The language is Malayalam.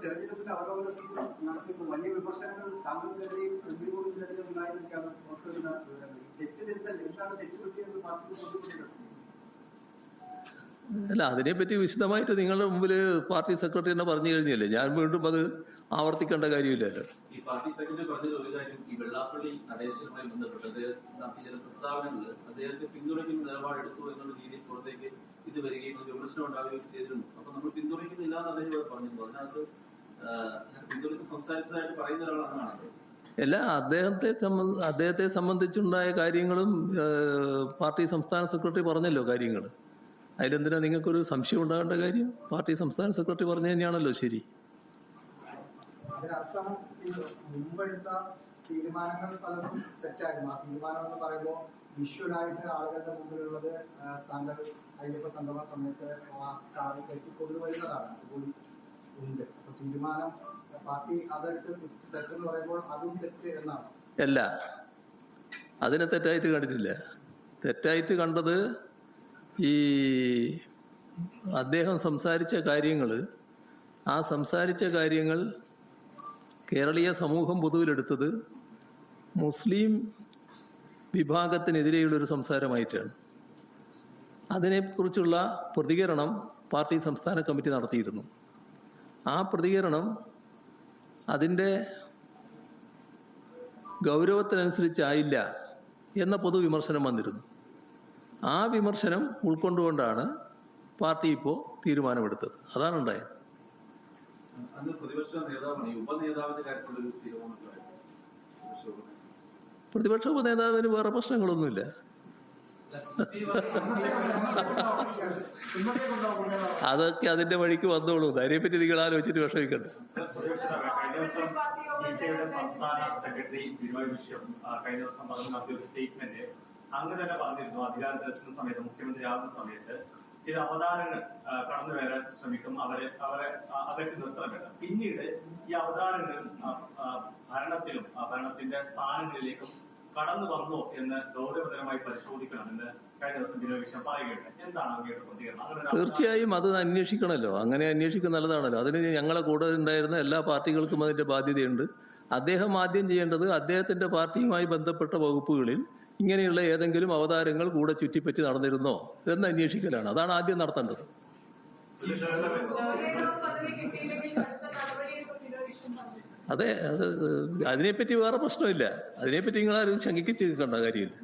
തെരഞ്ഞെടുപ്പിന്റെ അവലോകന നടത്തിയപ്പോൾ വലിയ വിമർശനങ്ങൾ താങ്കൾക്കെതിരെയും പ്രതികൂലത്തിനെതിരെ ഉണ്ടായിരുന്നൊക്കെയാണ് പുറത്തുവരുന്ന വിവരങ്ങൾ. തെറ്റിദ്ധരുത്തൽ എന്താണ് തെറ്റുപറ്റിയെന്ന് പാർട്ടി ബന്ധപ്പെട്ടിട്ടുണ്ട്. അല്ല, അതിനെപ്പറ്റി വിശദമായിട്ട് നിങ്ങളുടെ മുമ്പിൽ പാർട്ടി സെക്രട്ടറി തന്നെ പറഞ്ഞു കഴിഞ്ഞല്ലേ, ഞാൻ വീണ്ടും അത് ആവർത്തിക്കേണ്ട കാര്യമില്ലല്ലോ. ഈ പാർട്ടി സെക്രട്ടറി പറഞ്ഞ ഒരു കാര്യം, ഈ വെള്ളാപ്പള്ളി നടേശനുമായി ബന്ധപ്പെട്ടത് നടത്തിയ ചില പ്രസ്താവനകളിൽ അദ്ദേഹത്തെ പിന്തുണയ്ക്കുന്ന നിലപാടെടുത്തു എന്നുള്ള രീതിയിൽ പുറത്തേക്ക് ഇത് വരികയും ഒരു വിമർശനം ഉണ്ടാവുകയും ചെയ്തിരുന്നു. അപ്പൊ നമ്മൾ പിന്തുണയ്ക്കുന്നില്ല എന്ന് അദ്ദേഹം പറഞ്ഞു. അതിനകത്ത് പിന്തുണയ്ക്ക് സംസാരിച്ചതായിട്ട് പറയുന്ന ഒരാളാണല്ലോ. അല്ല, അദ്ദേഹത്തെ സംബന്ധിച്ചുണ്ടായ കാര്യങ്ങളും പാർട്ടി സംസ്ഥാന സെക്രട്ടറി പറഞ്ഞല്ലോ കാര്യങ്ങൾ. അതിലെന്തിനാ നിങ്ങൾക്കൊരു സംശയം ഉണ്ടാകേണ്ട കാര്യം? പാർട്ടി സംസ്ഥാന സെക്രട്ടറി പറഞ്ഞു തന്നെയാണല്ലോ ശരി. അതിനർത്ഥം മുമ്പെടുത്ത തീരുമാനങ്ങൾ പലതും തെറ്റായിരുന്നു. ആ തീരുമാനം എന്ന് പറയുമ്പോൾ വിഷ്വലായിട്ട് ആളുകളുടെ മുമ്പിലുള്ളത് താങ്കൾ അയ്യപ്പ സംഗമ സമയത്ത് ആ കാറിൽ കെട്ടിക്കൊണ്ടുവരുന്നതാണ്. അതുകൂടി ഉണ്ട്. അപ്പൊ തീരുമാനം പാർട്ടി അതെടുത്ത് തെറ്റെന്ന് പറയുമ്പോൾ അതും തെറ്റ് എന്നാണ്. അല്ല, അതിനെ തെറ്റായിട്ട് കണ്ടിട്ടില്ല. തെറ്റായിട്ട് കണ്ടത് ഈ അദ്ദേഹം സംസാരിച്ച കാര്യങ്ങൾ, ആ സംസാരിച്ച കാര്യങ്ങൾ കേരളീയ സമൂഹം പൊതുവിലെടുത്തത് മുസ്ലിം വിഭാഗത്തിനെതിരെയുള്ളൊരു സംസാരമായിട്ടാണ്. അതിനെക്കുറിച്ചുള്ള പ്രതികരണം പാർട്ടി സംസ്ഥാന കമ്മിറ്റി നടത്തിയിരുന്നു. ആ പ്രതികരണം അതിൻ്റെ ഗൗരവത്തിനനുസരിച്ചായില്ല എന്ന പൊതുവിമർശനം വന്നിരുന്നു. ആ വിമർശനം ഉൾക്കൊണ്ടുകൊണ്ടാണ് പാർട്ടി ഇപ്പോൾ തീരുമാനമെടുത്തത്. അതാണ് ഉണ്ടായത്. പ്രതിപക്ഷ ഉപനേതാവിന് വേറെ പ്രശ്നങ്ങളൊന്നുമില്ല. അതൊക്കെ അതിന്റെ വഴിക്ക് വന്നോളൂ. അതിനെപ്പറ്റി നിങ്ങൾ ആലോചിച്ചിട്ട് വിഷമിക്കണ്ട. സംസ്ഥാന സെക്രട്ടറി ബിനോയ് വിശ്വം കഴിഞ്ഞ ദിവസം നടത്തിയ ഒരു സ്റ്റേറ്റ്മെന്റ് അങ്ങ് തന്നെ പറഞ്ഞിരുന്നു, അധികാരത്തിലെത്തുന്ന സമയത്ത്, മുഖ്യമന്ത്രി ആകുന്ന സമയത്ത് ചില അവതാരങ്ങൾ കടന്നു വരാൻ ശ്രമിക്കും, അവരെ അകറ്റി നിർത്തണമെന്ന്. പിന്നീട് ഈ അവതാരങ്ങൾ ഭരണത്തിലും ഭരണത്തിന്റെ സ്ഥാനങ്ങളിലേക്കും കടന്നു വന്നോ എന്ന് ഗൗരവതരമായി പരിശോധിക്കണമെന്ന് കഴിഞ്ഞ ദിവസം ബിനോയ് വിശ്വം പറയുകയുണ്ട്. എന്താണ് അങ്ങയുടെ പ്രതികരണം? തീർച്ചയായും അത് അന്വേഷിക്കണമല്ലോ. അങ്ങനെ അന്വേഷിക്കുന്ന നല്ലതാണല്ലോ. അതിന് ഞങ്ങളെ കൂടെ ഉണ്ടായിരുന്ന എല്ലാ പാർട്ടികൾക്കും അതിന്റെ ബാധ്യതയുണ്ട്. അദ്ദേഹം ആദ്യം ചെയ്യേണ്ടത് അദ്ദേഹത്തിന്റെ പാർട്ടിയുമായി ബന്ധപ്പെട്ട വകുപ്പുകളിൽ ഇങ്ങനെയുള്ള ഏതെങ്കിലും അവതാരങ്ങൾ കൂടെ ചുറ്റിപ്പറ്റി നടന്നിരുന്നോ എന്ന് അന്വേഷിക്കലാണ്. അതാണ് ആദ്യം നടത്തേണ്ടത്. അതെ, അതിനെപ്പറ്റി വേറെ പ്രശ്നമില്ല. അതിനെപ്പറ്റി നിങ്ങളാരും ശങ്കിച്ച് നിൽക്കേണ്ട കാര്യമില്ല.